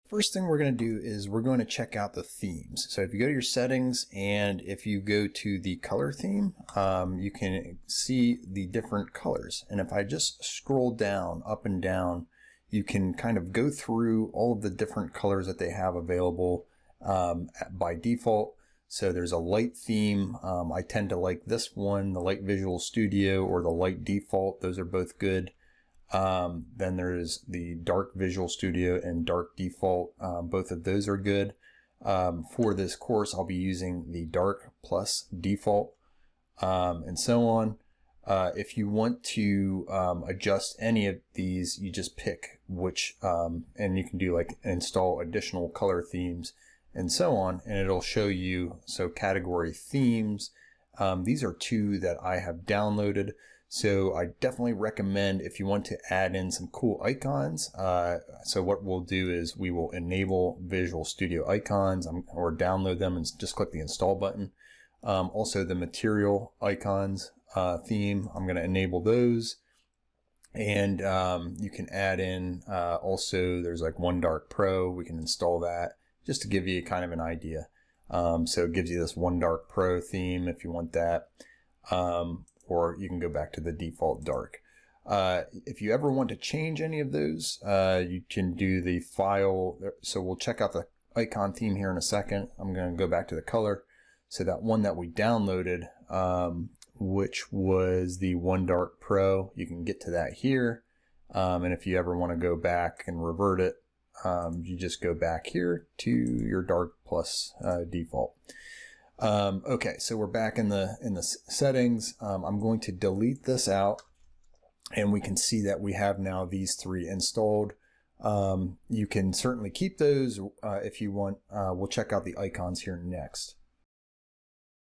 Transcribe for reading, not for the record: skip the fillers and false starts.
First thing we're going to do is we're going to check out the themes. So if you go to your settings and if you go to the color theme, you can see the different colors. And if I just scroll down, up and down, you can kind of go through all of the different colors that they have available by default. So there's a light theme. I tend to like this one, the Light Visual Studio or the Light Default. Those are both good. Then there's the Dark Visual Studio and Dark Default. Both of those are good. For this course, I'll be using the Dark plus Default, and so on. If you want to adjust any of these, you just pick which, and you can do like install additional color themes and so on, and it'll show you. So category themes, these are two that I have downloaded. So I definitely recommend if you want to add in some cool icons. So what we'll do is we will enable Visual Studio icons or download them and just click the install button. Also the material icons theme, I'm going to enable those. And you can add in also there's like OneDark Pro. We can install that just to give you kind of an idea. So it gives you this OneDark Pro theme if you want that. Or you can go back to the default dark. If you ever want to change any of those, you can do the file. So we'll check out the icon theme here in a second. I'm going to go back to the color. So that one that we downloaded, which was the OneDark Pro, you can get to that here. And if you ever want to go back and revert it, you just go back here to your dark plus default. Okay, so we're back in the settings. I'm going to delete this out, and we can see that we have now these three installed. You can certainly keep those if you want. We'll check out the icons here next.